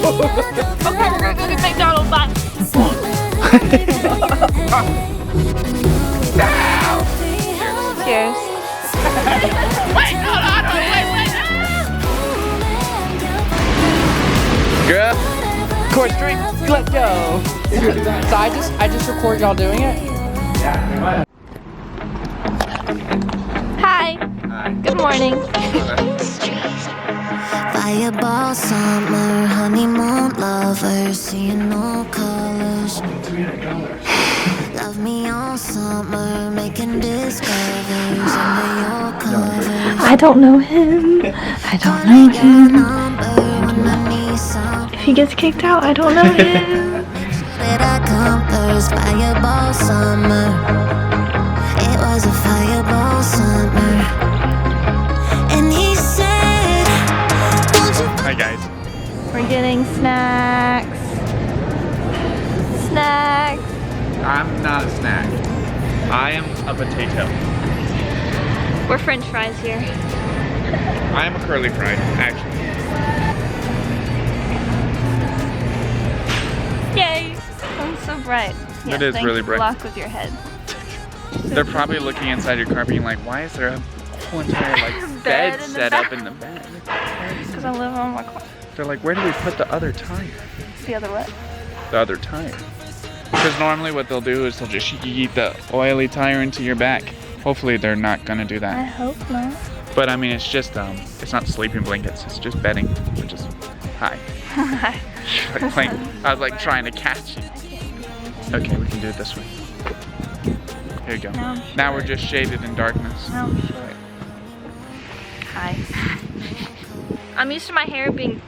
Okay, we're gonna go get McDonald's. Bye. Cheers. Wait, no, wait. Girl, course drink, let's go. So I just record y'all doing it. Yeah. Hi. Good morning. Fireball summer, honeymoon lovers, seeing no colors. Love me all summer, making discoveries under your covers. I don't know him. I don't know him. If he gets kicked out, I don't know him. Fireball summer. It was a fireball summer. And he said, Hi guys. We're getting snacks. Snacks. I'm not a snack. I am a potato. We're French fries here. I am a curly fry, actually. Yay! I'm so bright. It is really bright. Block with your head. They're probably looking inside your car being like, why is there a whole entire like bed set up in the bed? Because I live on my car. They're like, where do we put the other tire? The other what? The other tire. Because normally what they'll do is they'll just yeet the oily tire into your back. Hopefully they're not gonna do I that. hope not. But I mean, it's just it's not sleeping blankets. It's just bedding. Which is hi. Like playing. I was like trying to catch you. Okay, we can do it this way. Here you go. Now we're just shaded in darkness. Now I'm short. Hi. I'm used to my hair being.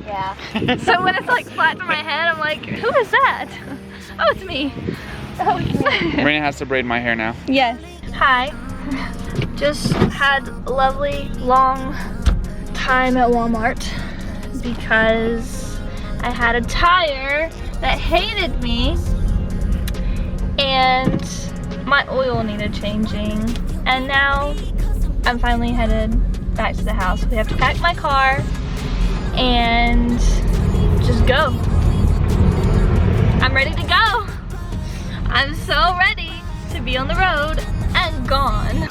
Yeah. So when it's like flat to my head, I'm like, who is that? Oh, it's me. Oh, it's me. Marina has to braid my hair now. Yes. Hi. Just had a lovely long time at Walmart because I had a tire that hated me and my oil needed changing. And now I'm finally headed back to the house. We have to pack my car and just go. I'm ready to go. I'm so ready to be on the road and gone.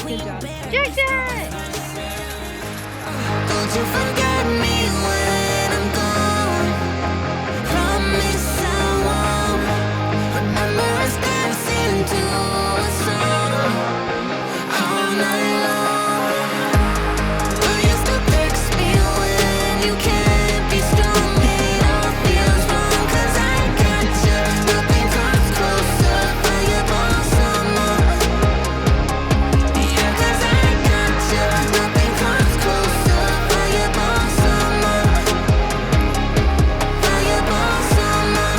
Good job. Jack Jack! don't you forget me when I'm gone. Promise I won't. Remember us dancing to a song all night long. You used to text me when you can't be strong. It all feels wrong 'cause I got you. Nothing comes closer. Fireball summer. Yeah, 'cause I got you. Nothing comes closer. Fireball summer. Fireball summer.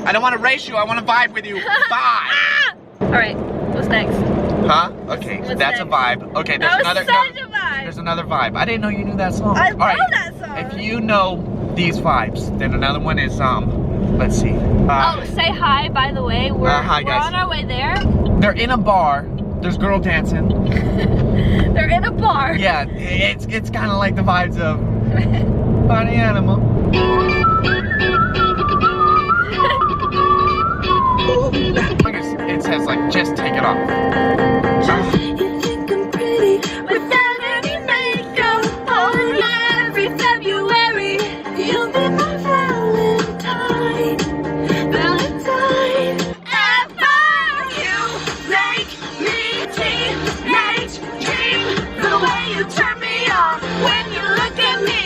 I don't want to race you. I want to vibe with you. Bye. Alright, what's next? Huh? Okay, What's that's a next? vibe. Okay, there's That was another. such a vibe. There's another vibe. I didn't know you knew that song. I All love right. that song. If you know these vibes, then another one is let's see. Oh, say hi, by the way. We're hi, guys. on our way there. They're in a bar. There's girl dancing. They're in a bar. Yeah, it's kind of like the vibes of Party Animal. It says like just take it off. You think I'm pretty without any makeup on every February. You'll be my Valentine, Valentine. Ever you make me teenage dream the way you turn me on when you look at me.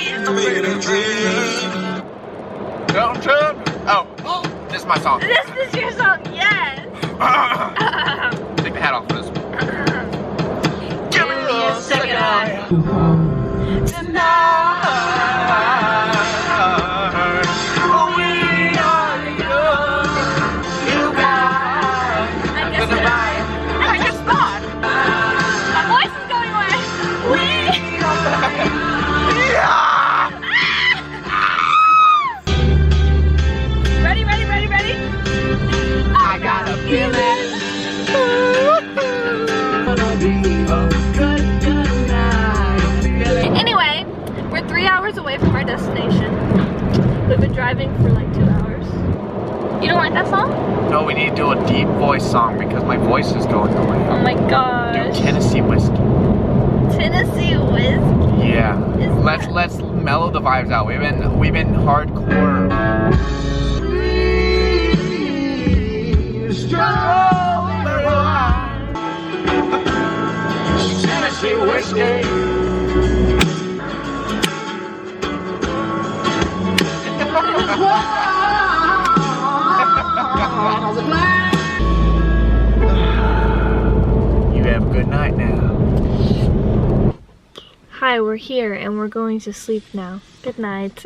Don't turn. Oh, this is my song. This is your song, yes. Take the hat off for this one. Give me a second. Tonight. We've been driving for like 2 hours. You don't like that song? No, we need to do a deep voice song because my voice is going away. Oh my gosh. Do Tennessee whiskey. Tennessee whiskey? Yeah. Let's mellow the vibes out. We've been hardcore. Tennessee whiskey. You have a good night now. Hi, we're here and we're going to sleep now. Good night.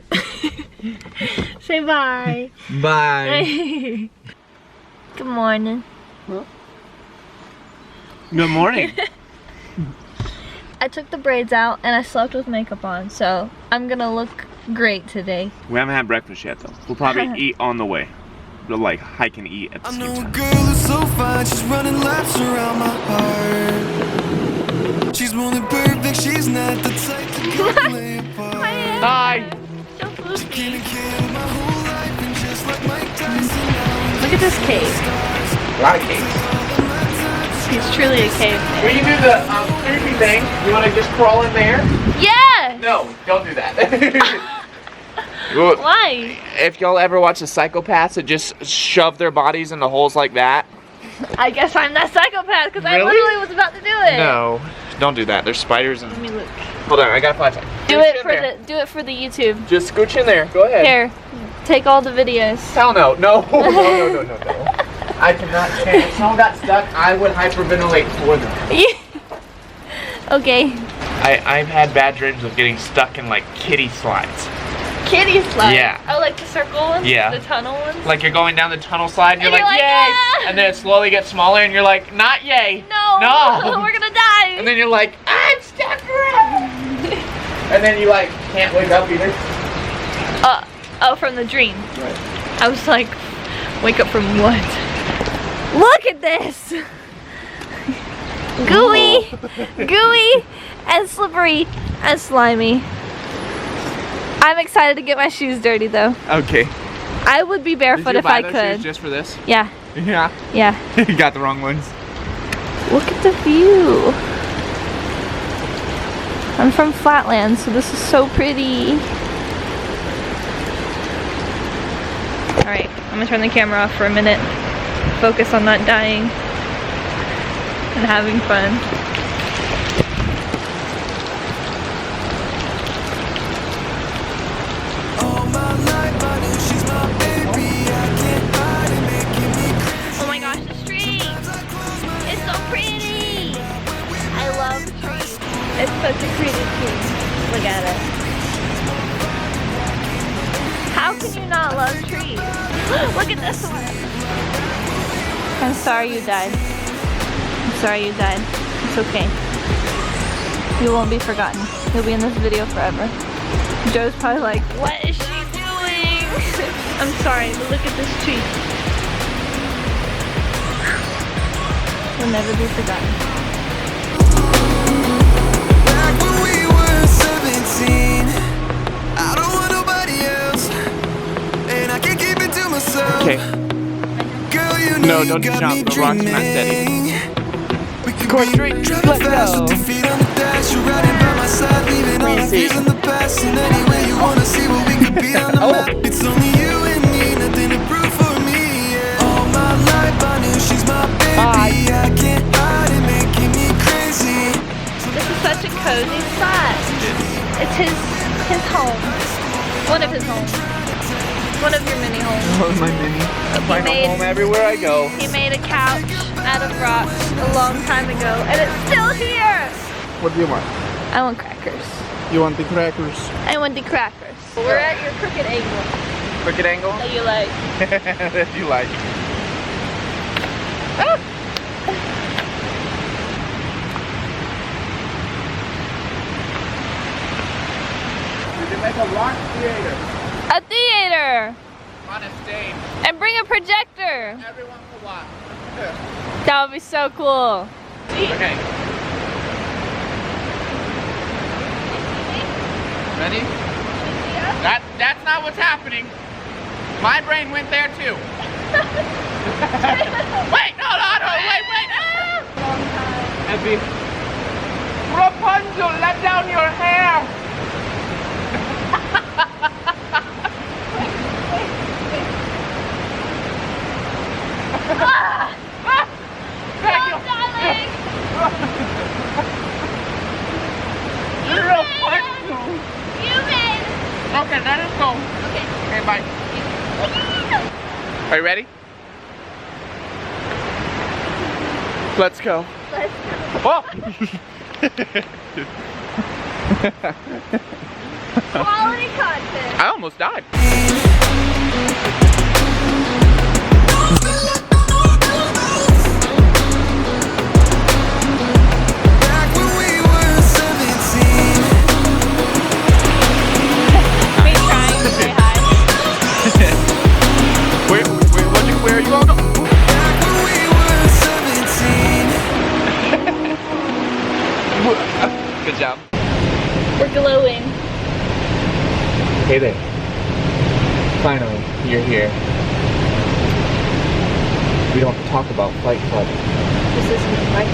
Say bye. Bye. Good morning. Good morning. I took the braids out and I slept with makeup on, so I'm gonna look great today. We haven't had breakfast yet though. We'll probably eat on the way. We'll like hike and eat at the I same know a time. girl who's so fine, she's running laps around my heart. She's more than perfect, she's not the type to go play apart. Hi. So Can't floofy. kill my whole life and just like Mike Tyson now. Look at this cave. A lot of cakes. He's truly a caveman. Will you do the creepy thing? You want to just crawl in there? Yeah! No, don't do that. Why? If y'all ever watch the psychopaths that just shove their bodies into holes like that. I guess I'm that psychopath because I Really? literally was about to do it. No, don't do that. There's spiders and. Let me look. Hold on, I got a flashlight. Do it for the YouTube. Just scooch in there. Go ahead. Here, take all the videos. Hell no. No. No. I cannot change. If someone got stuck, I would hyperventilate for them. Okay. I've had bad dreams of getting stuck in like kiddie slides. Kitty slide. Yeah. Oh, like the circle ones? Yeah. The tunnel ones? Like you're going down the tunnel slide and you're And like, you're yay! like, yeah! And then it slowly gets smaller and you're like, not yay! No! No! We're gonna die! And then you're like, I'm stuck around! And then you like, can't wake up either. Oh, from the dream. Right. I was like, wake up from what? Look at this! Gooey! Gooey and slippery and slimy. I'm excited to get my shoes dirty though. Okay. I would be barefoot if I could. just for this? Yeah, Yeah. yeah. You got the wrong ones. Look at the view. I'm from Flatland, so this is so pretty. Alright, I'm gonna turn the camera off for a minute. Focus on not dying and having fun. All my life I knew she's my baby. I can't hide it, making me crazy. Oh my gosh, the street! It's so pretty! I love trees. It's such a pretty tree. Look at it. How can you not love trees? Look at this one. I'm sorry you died. I'm sorry you died. It's okay. You won't be forgotten. You'll be in this video forever. Joe's probably like, what is she doing? I'm sorry, but look at this tree. You'll never be forgotten. Back when we were 17, I don't want nobody else, and I can't keep it to myself. Okay. Girl, you No, know you don't got jump. me The rock's not steady. dreaming. We could Course be straight. driving Let fast go. with 2 feet on the dash. You're riding by my side, leaving all the Easy. fears in the past. And anyway, you wanna see what we could be on the Oh. map. It's only you and me, nothing to prove for me. Yeah. All my life I knew she's my baby. I can't hide it, making me crazy. This is such a cozy spot. It's his home. One of his homes. One of your mini homes. Oh, my mini. I find made- a home everywhere I go. He made a couch out of rocks a long time ago, and it's still here! What do you want? I want crackers. You want the crackers? I want the crackers. We're at your crooked angle Crooked angle? that you like. That you like. We can make a rock theater A theater! on a stage. And bring a projector! Everyone will watch. That would be so cool. Okay. Ready? That's not what's happening. My brain went there too. Wait, no, wait. Ah! Effie. Rapunzel, let down your hair. Darling! Rapunzel. You made! Okay, let us go. Okay. Okay, bye. Are you ready? Let's go. Let's Oh! quality content. I almost died. Back when we were 17. Me trying to say hi. Where are you all going? Back when we were 17. Good job. We're glowing. Hey there. Finally, you're here. We don't talk about Fight Club. This isn't like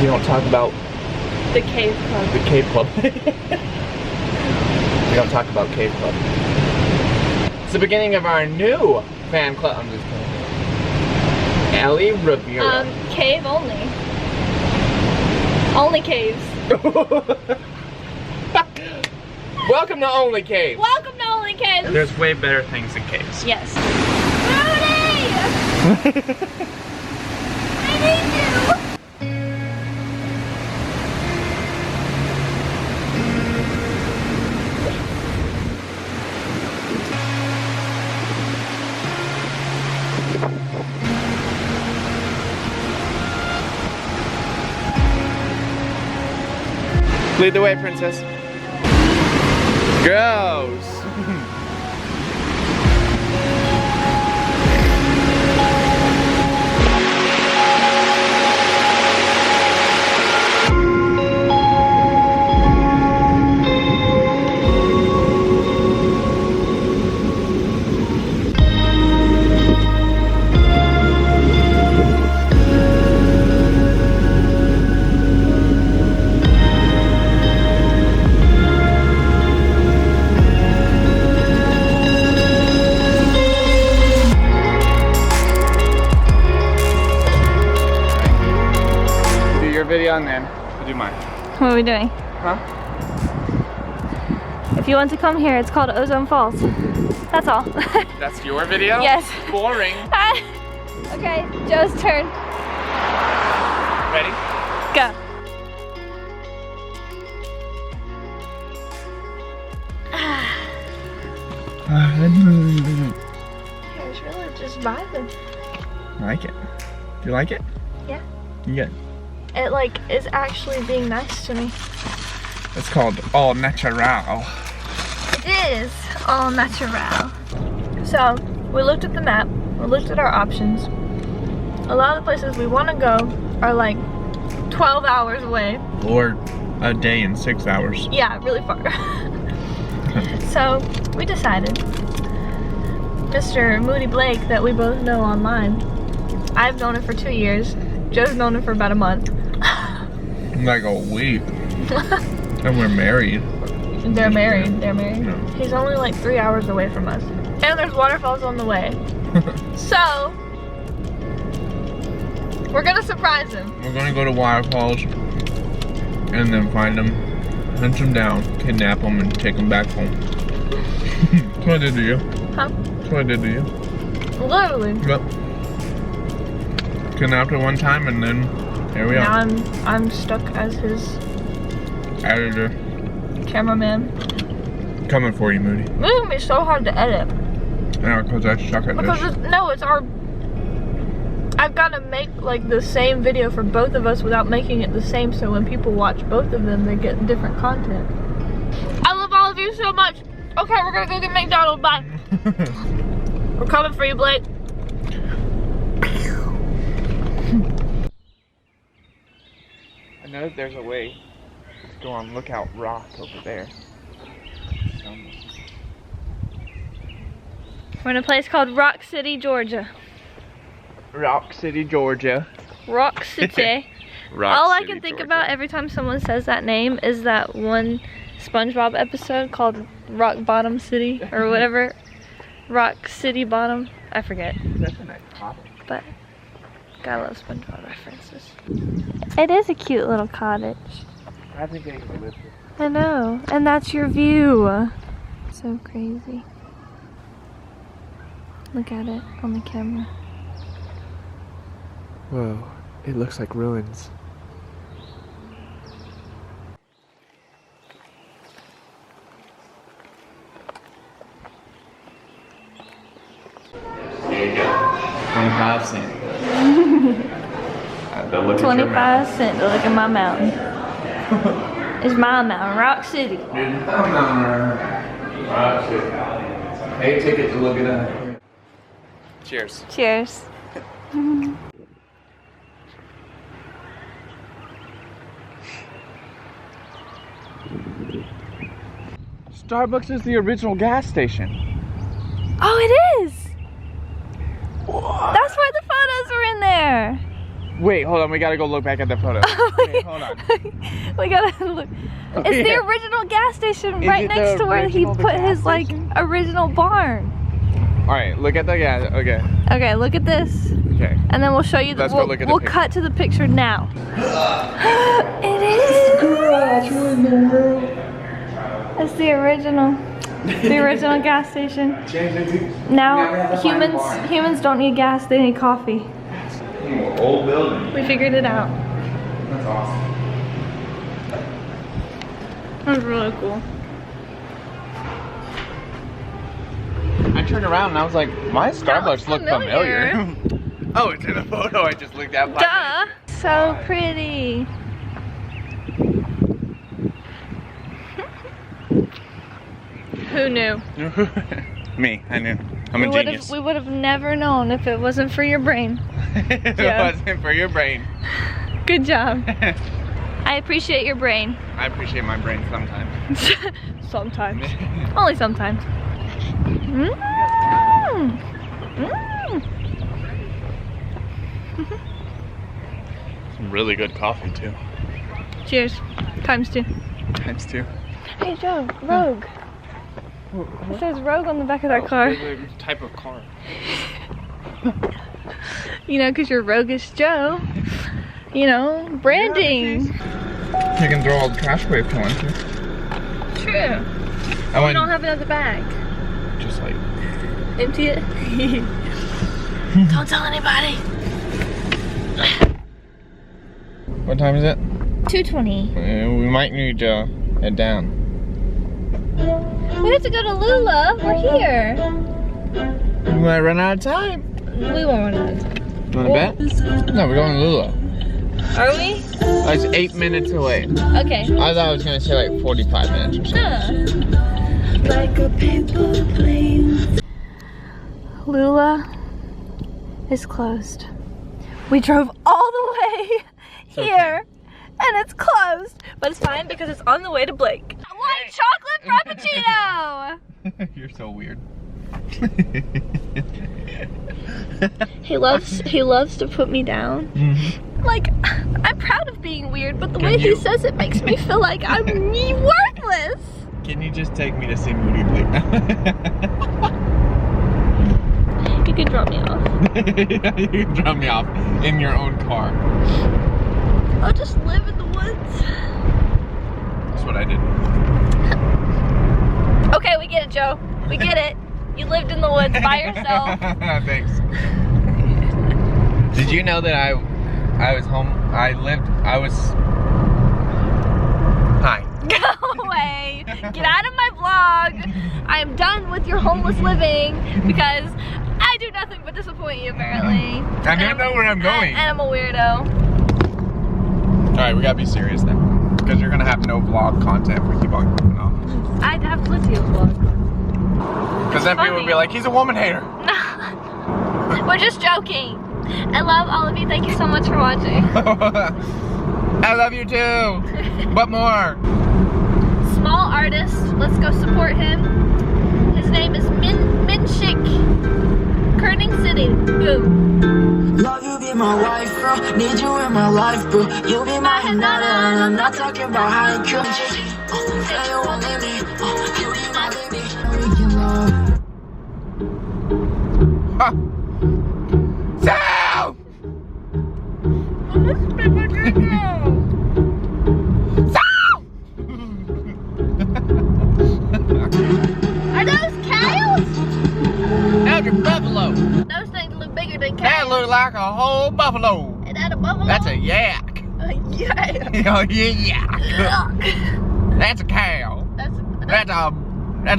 We don't talk about the cave club. the Cave Club. We don't talk about Cave Club. It's the beginning of our new fan club. I'm just kidding. Ellie Rivera. Cave only. Only caves. Welcome to Only Caves. Welcome to Only Caves. There's way better things than caves. Yes. Rudy! I need you! Lead the way, princess. Gross. Video and then we'll do mine. What are we doing? Huh? If you want to come here, it's called Ozone Falls. That's all. That's your video? Yes. Boring. Okay, Joe's turn. Ready? Go. It's really just vibing. Like it. Do you like it? Yeah. You good? It like is actually being nice to me. It's called all natural. It is all natural. So we looked at the map, we looked at our options. A lot of the places we want to go are like 12 hours away. Or a day and 6 hours. Yeah, really far. So we decided, Mr. Moody Blake that we both know online, I've known him for 2 years, Joe's known him for about a month. Like a week. And we're married. They're married. No. He's only like 3 hours away from us. And there's waterfalls on the way. So, we're gonna surprise him. We're gonna go to waterfalls and then find them, hunt them down, kidnap them, and take them back home. That's what I did to you. Huh? That's what I did to you. Literally. Yep. Kidnapped her one time and then here we Now are. I'm stuck as his Editor. cameraman. Coming for you, Moody. This is gonna be so hard to edit. Yeah, because I suck at Because this. it's our... I've got to make like the same video for both of us without making it the same, so when people watch both of them, they get different content. I love all of you so much. Okay, we're gonna go get McDonald's. Bye. We're coming for you, Blake. I know that there's a way to go on Lookout Rock over there. We're in a place called Rock City, Georgia. Rock City, Georgia. Rock City. Rock All City, I can think Georgia. about every time someone says that name is that one SpongeBob episode called Rock Bottom City or whatever. Rock City Bottom. I forget. That's a nice topic. But gotta love SpongeBob references. It is a cute little cottage. I think I can live here. I know. And that's your view. So crazy. Look at it on the camera. Whoa, it looks like ruins. There you go. 25 cents. 25 cents to look at my mountain. It's my mountain, Rock City. Rock City. Hey, ticket to look at that. Cheers. Cheers. Starbucks is the original gas station. Oh, it is. What? That's why the photos were in there. Wait, hold on. We gotta go look back at the photo. Wait, hold on. We gotta look. Oh, It's the yeah. original gas station Is right it next the to where he original, the put gas his like station? original barn. All right, look at the gas. Okay. Okay, look at this, Okay. and then we'll show you. Let's go look at the we'll picture. cut to the picture now. It is. It's the original. The original gas station. Now humans don't need gas, they need coffee. Old building. We figured it out. That's awesome. That was really cool. I turned around and I was like, my Starbucks look familiar. familiar. Oh, it's in a photo I just looked at. Duh! So pretty. Who knew? Me, I knew. I'm a genius. We would have never known if it wasn't for your brain. If it Yeah. wasn't for your brain. Good job. I appreciate your brain. I appreciate my brain sometimes. Sometimes. Only sometimes. Mm. Mm. Some really good coffee too. Cheers. Times 2. Times 2. Hey Joe, Rogue. It says Rogue on the back of that car. What type of car? You know, because you're Roguish Joe. You know, branding. You can throw all the trash away if you want to. True. I We went don't have another bag. just like. Empty it. Don't tell anybody. What time is it? 2:20. We might need to head down. We have to go to Lula. We're here. We might run out of time. We won't run out of time. You want to bet? No, we're going to Lula. Are we? Oh, it's 8 minutes away. Okay. I thought I was going to say like 45 minutes or something. Like a paper plane. Lula is closed. We drove all the way here and it's closed. But it's fine because it's on the way to Blake. White chocolate frappuccino! You're so weird. He loves to put me down. Like, I'm proud of being weird, but the way he says it makes me feel like I'm worthless. Can you just take me to see Moody Blake now? You can drop me off. You can drop me off in your own car. I'll just live in the woods. That's what I did. Okay, we get it, Joe. We get it. You lived in the woods by yourself. Thanks. Did you know that I was home? I was. Hi. Go away. Get out of my vlog. I am done with your homeless living because I do nothing but disappoint you, apparently. I don't know where I'm going. And I'm a weirdo. Alright, we gotta be serious now. Because you're gonna have no vlog content if we keep on going off. I'd have plenty of vlogs. Because then people would be like, he's a woman hater. We're just joking. I love all of you. Thank you so much for watching. I love you too. But more. Small artist. Let's go support him. His name is Minshik now. Need you in my life, bro. You be my Hinata, and I'm not talking about high IQ. Yeah, you won't leave me. You be my baby. We can love. South! Are those cows? That's a buffalo. Those things look bigger than That cows. looks like a whole buffalo. Is that a buffalo? That's a yak. Yeah. Oh, yeah. That's a cow. That's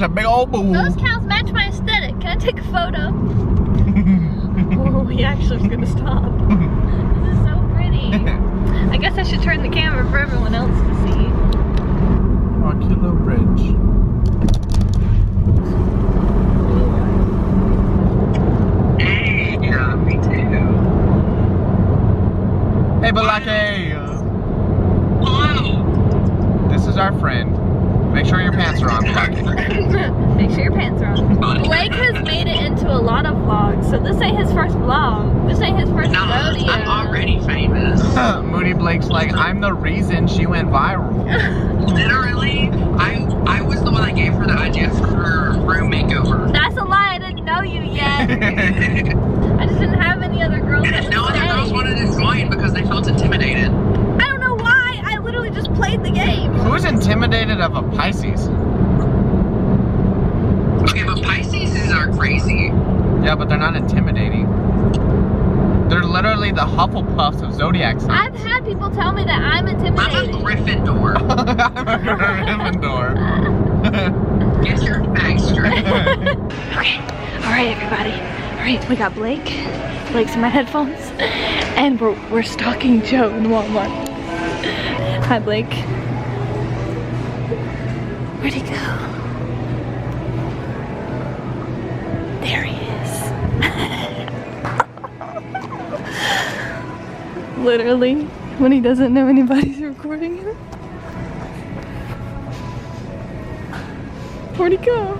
a big old bull. Those cows match my aesthetic. Can I take a photo? Oh, he actually was gonna stop. This is so pretty. I guess I should turn the camera for everyone else to see. Oh, cute little bridge. Yeah, me too. Hey, Balake. Hello. This is our friend. Make sure your pants are on, Balake. Make sure your pants are on. Blake has made it into a lot of vlogs, so this ain't his first vlog. This ain't his first No, rodeo. I'm already famous. Moody Blake's like, I'm the reason she went viral. Literally, I was the one that gave her the idea for her room makeover. That's a lie. I didn't know you yet. I just didn't have any other girls that would No other girls stay. wanted to join because they felt intimidated. I don't know why. I literally just played the game. Who's intimidated of a Pisces? Okay, but Pisces are crazy. Yeah, but they're not intimidating. They're literally the Hufflepuffs of zodiac signs. I've had people tell me that I'm I'm a intimidating. Gryffindor. I'm a Gryffindor. Get your facts straight. Okay, all right, everybody. All right, we got Blake. Blake's in my headphones, and we're stalking Joe in Walmart. Hi, Blake. Where'd he go? There he is. Literally, when he doesn't know anybody's recording him. Where'd he go?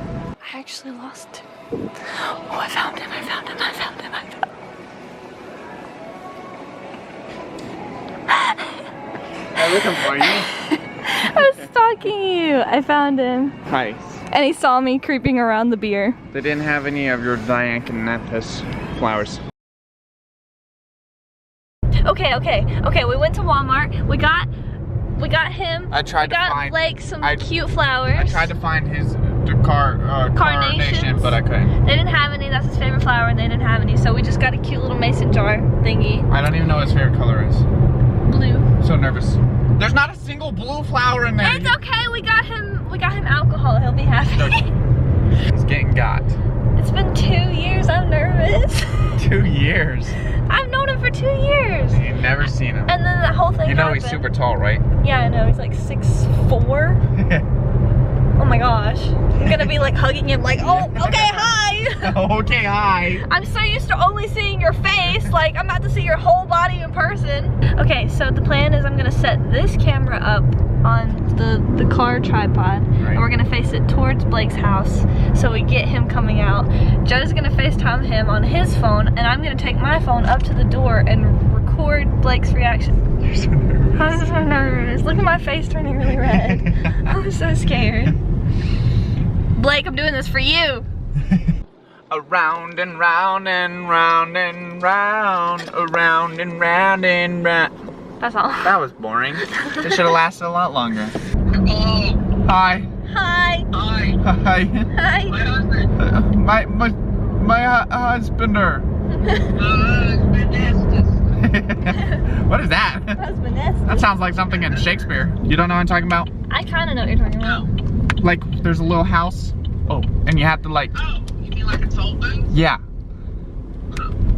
I actually lost him. Oh, I found him, I found him, I found him, I found him. I'm looking for you. I was stalking you. I found him. Hi. And he saw me creeping around the beer. They didn't have any of your Dianthus flowers. Okay, we went to Walmart. We got him. I tried we to got find- Blake some I- cute flowers. I tried to find his carnation, Carnations. but I couldn't. They didn't have any. That's his favorite flower, and they didn't have any. So we just got a cute little mason jar thingy. I don't even know what his favorite color is. Blue. So nervous. There's not a single blue flower in there. It's okay. We got him alcohol. He'll be happy. He's getting got. It's been 2 years. I'm nervous. 2 years. I've known him for 2 years. You've never seen him. And then that whole thing You know happened. he's super tall, right? Yeah, I know. He's like 6'4". Oh my gosh. I'm gonna be like hugging him like, oh, okay, hi. Okay, hi. I'm so used to only seeing your face. Like, I'm about to see your whole body in person. Okay, so the plan is I'm gonna set this camera up on the car tripod. Right. And we're gonna face it towards Blake's house so we get him coming out. Joe's gonna FaceTime him on his phone, and I'm gonna take my phone up to the door and record Blake's reaction. You're so nervous. I'm so nervous. Look at my face turning really red. I'm so scared. Blake, I'm doing this for you. Around and round and round and round, around and round and round. That's all. That was boring. It should have lasted a lot longer. Oh, Hi. Hi. hi. Hi. Hi. My husband. My husbander. What is that? Husband, that's That sounds like something in Shakespeare. You don't know what I'm talking about? I kind of know what you're talking about. Like, there's a little house. Oh, and you have to like, Oh, you mean like a toll booth? yeah.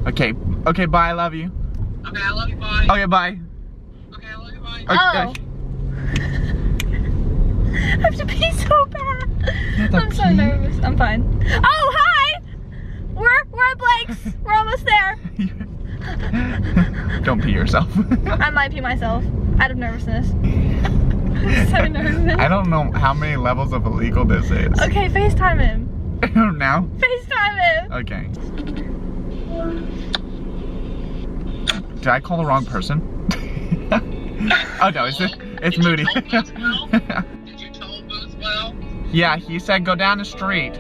Okay, okay, bye, I love you. Okay, I love you, bye. Okay, bye. Okay, I love you, bye. Okay, Oh. I have to pee so bad. have to I'm so pee? nervous. I'm fine. Oh, hi. We're at Blake's. We're almost there. Don't pee yourself. I might pee myself out of nervousness. I'm so nervous. I don't know how many levels of illegal this is. Okay, FaceTime him. Now? FaceTime him. Okay. Did I call the wrong person? Oh no, it's Moody. Did you tell Boothwell? Yeah, he said go down the street.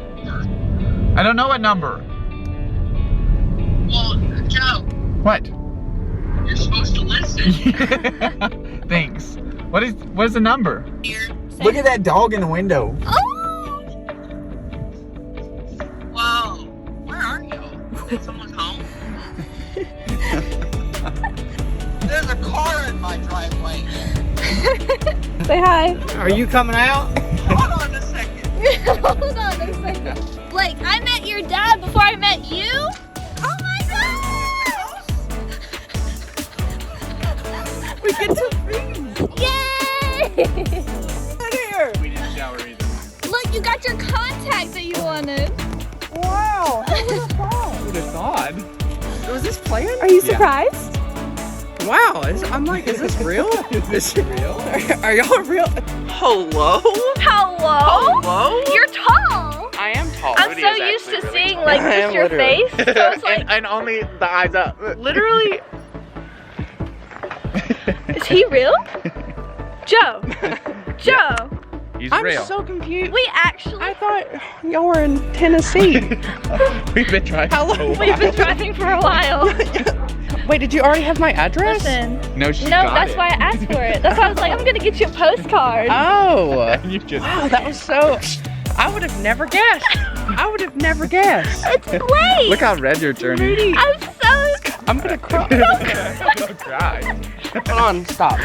I don't know what number. Well, Joe, What? you're supposed to listen. Thanks. What is the number? Here. Look at that dog in the window. Whoa, where are you? Is someone home? There's a car in my driveway. Say hi. Are you coming out? Hold on a second. Hold on a second. Blake, I met your dad before I met you? Oh my gosh! We get to feed. Yay! Here. We didn't shower either. Look, you got your contact that you wanted. Wow. Who would have thought? Was this planned? Are you Yeah. surprised? Wow. I'm like, is this real? Is this real? Are y'all real? Hello? Hello? Hello? You're tall. I am tall. I'm Moody so is used to actually really seeing tall. like I just am your literally. face. So it's like, and only the eyes up. Literally. is he real? Joe. Joe. He's I'm real. so confused. We actually. I thought y'all were in Tennessee. We've been driving. How long- for a We've been while. driving for a while. Wait, did you already have my address? Listen. No, she No, got that's it. why I asked for it. That's why I was like, I'm gonna get you a postcard. Oh. You just. Wow, that was so. I would have never guessed. I would have never guessed. It's great. Look how red you're turning. I'm so. I'm gonna cry. Don't cry. Hold on, stop.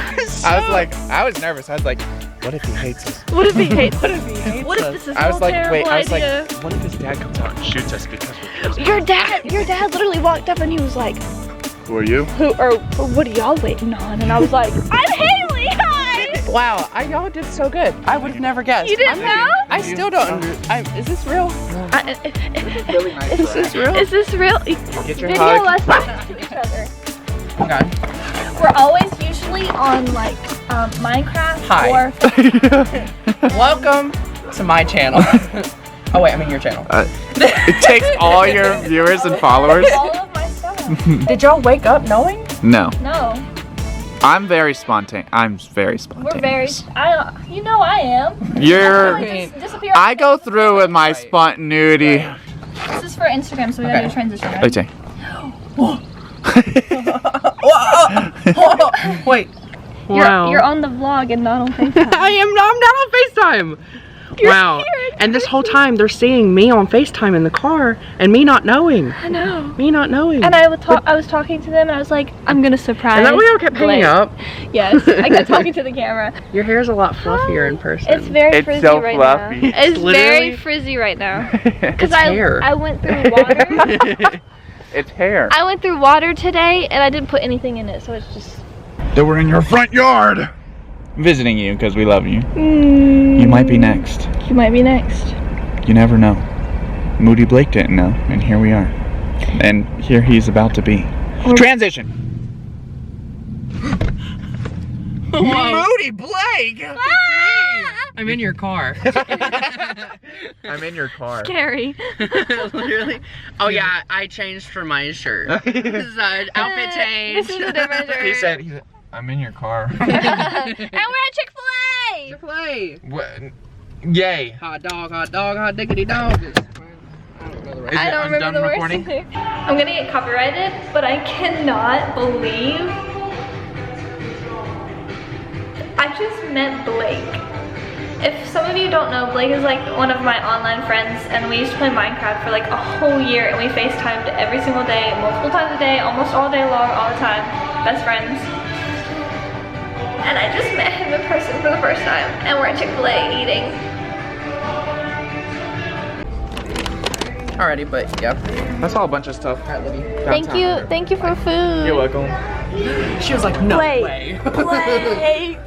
I was nervous. I was like, what if he hates us? What if he hates? What if he hates What if us? this is I was a like, terrible wait, I was idea? like, what if his dad comes out and shoots us because we're kids? Your dad literally walked up and he was like, Who are you? who or what are y'all waiting on? And I was like, I'm Haley. Hi. Wow, y'all did so good. I would have never guessed. You didn't know? I still don't. Is this real? Really nice. Is this real? Is this real? Get your Video hug. lessons to each other. Okay. We're always usually on like Minecraft Hi. or Welcome to my channel. Oh wait, I mean your channel. It takes all your viewers and followers. all of my stuff. Did y'all wake up knowing? No, No, I'm very spontaneous. I'm very we're very. spontaneous. You know I am. You're. I just disappear. I go through with my spontaneity. This is for Instagram, so we gotta do a transition. Right? Okay. Wait. You're on the vlog and not on FaceTime. I'm not on FaceTime. Wow. here, it's And this whole time they're seeing me on FaceTime in the car and me not knowing. I know. Me not knowing. And I was talking to them and I was like, I'm gonna surprise. And then we all kept hanging Blake. up. Yes, I kept talking to the camera. Your hair's a lot fluffier in person. It's very It's frizzy so right fluffy. now. It's very literally- frizzy right now. It's Because hair. I went through water. It's hair. I went through water today and I didn't put anything in it, so it's just. That we're in your front yard. Visiting you because we love you. You might be next. You might be next. You never know. Moody Blake didn't know, and here we are. And here he's about to be. Transition. Moody Blake! I'm in your car. I'm in your car. Scary. Literally. Oh yeah, I changed for my shirt. This is an outfit change. This is a different shirt. He said, I'm in your car. And we're at Chick-fil-A. Play. What? Yay. Hot dog, diggity dog. I don't remember the words either. I'm gonna get copyrighted, but I cannot believe I just met Blake. If some of you don't know, Blake is like one of my online friends, and we used to play Minecraft for like a whole year, and we FaceTimed every single day, multiple times a day, almost all day long, all the time. Best friends. And I just met him in person for the first time, and we're at Chick-fil-A eating. Alrighty, but yeah. That's all a bunch of stuff. Thank you for food. You're welcome. She was like, no Blake. way. Blake.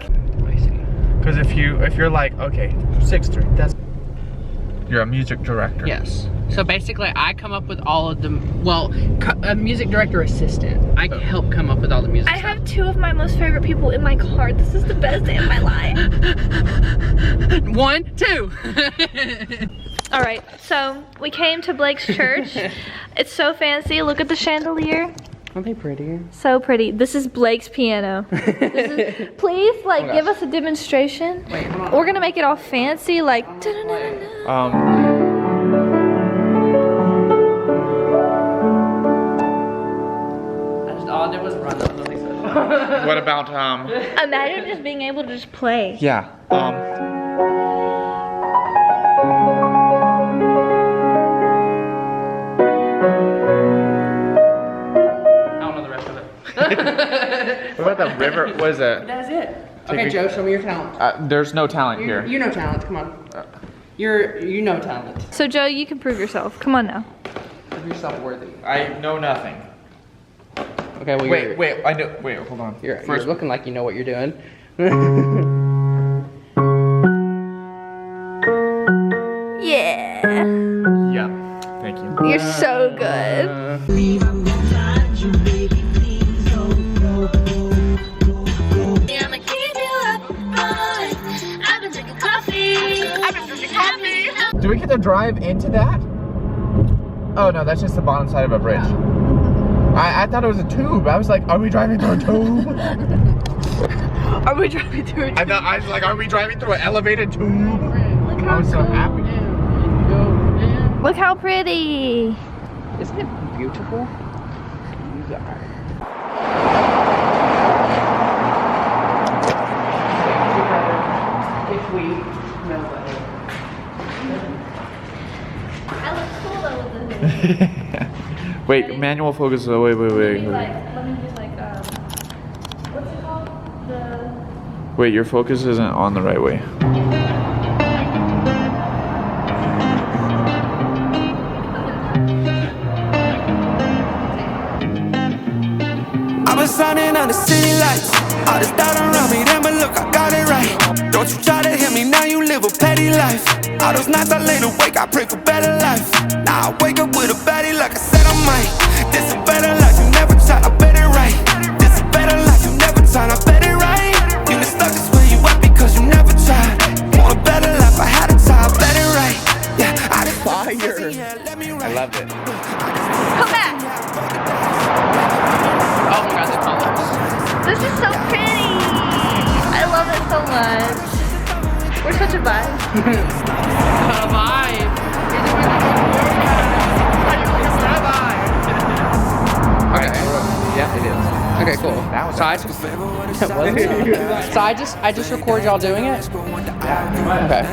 Because if you're like, okay, 6'3", that's. You're a music director. Yes. So basically, I come up with all of the, well, a music director assistant. I help come up with all the music I stuff. have two of my most favorite people in my car. This is the best day of my life. 1, 2. All right, so we came to Blake's church. It's so fancy. Look at the chandelier. Aren't they pretty? So pretty. This is Blake's piano. Please, like, give us a demonstration. Wait, hold on. We're gonna make it all fancy, like. All I did was run. That was nothing special. What about Imagine just being able to just play. yeah. I don't know the rest of it. What about the river? What is that? That is it. Okay, Joe, show me your talent. There's no talent You here. know talent. Come on. You know talent. So Joe, you can prove yourself. Come on now. Prove yourself worthy. I know nothing. Okay, well, Wait, I know. Wait, hold on. You're First, looking like you know what you're doing. Yeah. yeah. Thank you. You're so good. I'ma keep you up all night. I've been drinking coffee. Do we get to drive into that? Oh no, that's just the bottom side of a bridge. I thought it was a tube. I was like, are we driving through a tube? Are we driving through? I was like, are we driving through an elevated tube? I was so happy. Look how pretty. Isn't it beautiful? If we know better. I look cool though with this. Wait, manual focus. Oh, wait. Let me just like, what's it called? Wait, your focus isn't on the right way. I was signing on the city lights. All this doubt around me, then but look, I got it right. Don't you try to hit me, now you live a petty life. All those nights I lay awake, I pray for better life. Now I wake up with a baddie like I said I might. This a better life, you never tried, I bet it right. This a better life, you never tried, I bet it right. You been stuck is where you at because you never tried. Want a better life, I had a time, I bet it right. Yeah, I did Fire. I loved it. Come back. Oh my god, the colors. This is so pretty. I love it so much. We're such a vibe. What a vibe. Okay. Yeah, it is. Okay, cool. That was So I just record y'all doing it? Okay.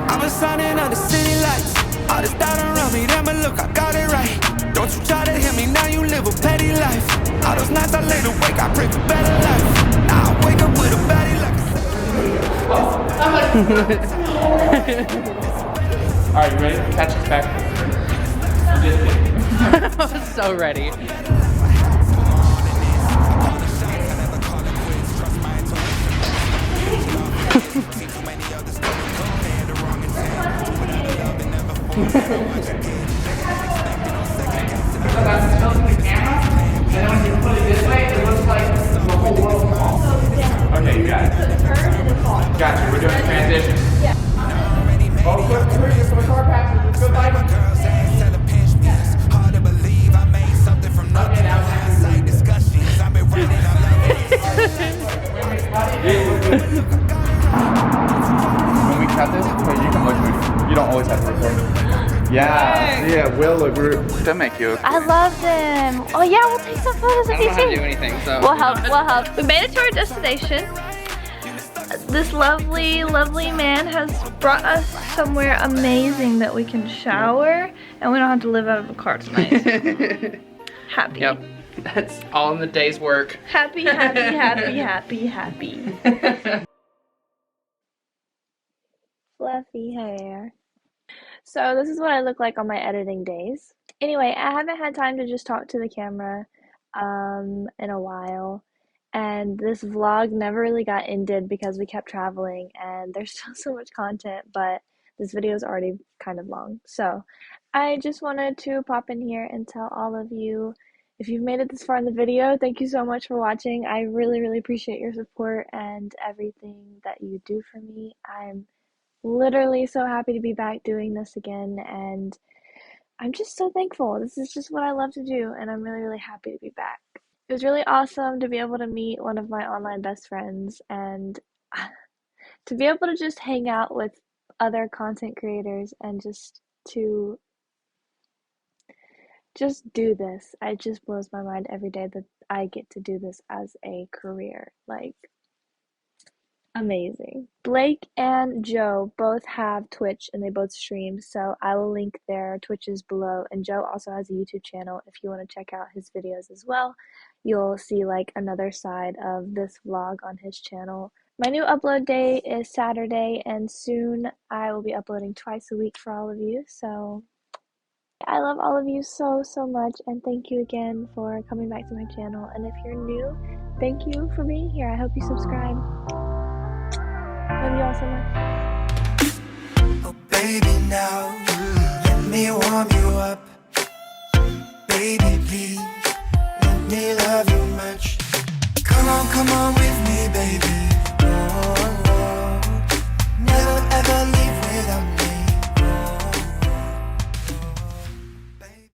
I was signing on the city lights. All this doubt around me, then but look, I got it right. Don't you try to hit me, now you live a petty life. All those nights I lay awake, I pray for better life. Now I wake up with a baddie like Alright, you ready? Catch us back. I was so ready. Okay, you got it. Gotcha, we're doing a transition. Yeah. Oh, good. Here's some car passes. Good light. When we cut this, wait, you can look. You don't always have to record. Yeah, we'll look. They'll make you. I love them. Oh yeah, we'll take some photos I of don't know you how to do too. anything, so. We'll help. We made it to our destination. This lovely, lovely man has brought us somewhere amazing that we can shower, and we don't have to live out of a car tonight. Happy. Yep. That's all in the day's work. Happy, happy, happy, happy, happy. Fluffy hair. So this is what I look like on my editing days. Anyway, I haven't had time to just talk to the camera in a while. And this vlog never really got ended because we kept traveling and there's still so much content, but this video is already kind of long. So I just wanted to pop in here and tell all of you, if you've made it this far in the video, thank you so much for watching. I really, really appreciate your support and everything that you do for me. I'm literally so happy to be back doing this again, and I'm just so thankful. This is just what I love to do, and I'm really, really happy to be back. It was really awesome to be able to meet one of my online best friends and to be able to just hang out with other content creators and to just do this. It just blows my mind every day that I get to do this as a career. Like, amazing. Blake and Joe both have Twitch and they both stream, so I will link their Twitches below. And Joe also has a YouTube channel if you want to check out his videos as well. You'll see like another side of this vlog on his channel. My new upload day is Saturday, and soon I will be uploading twice a week for all of you. So I love all of you so, so much, and thank you again for coming back to my channel. And if you're new, thank you for being here. I hope you subscribe. Love you all so much. Oh baby, now let me warm you up. Baby, please let me love you much. Come on with me, baby.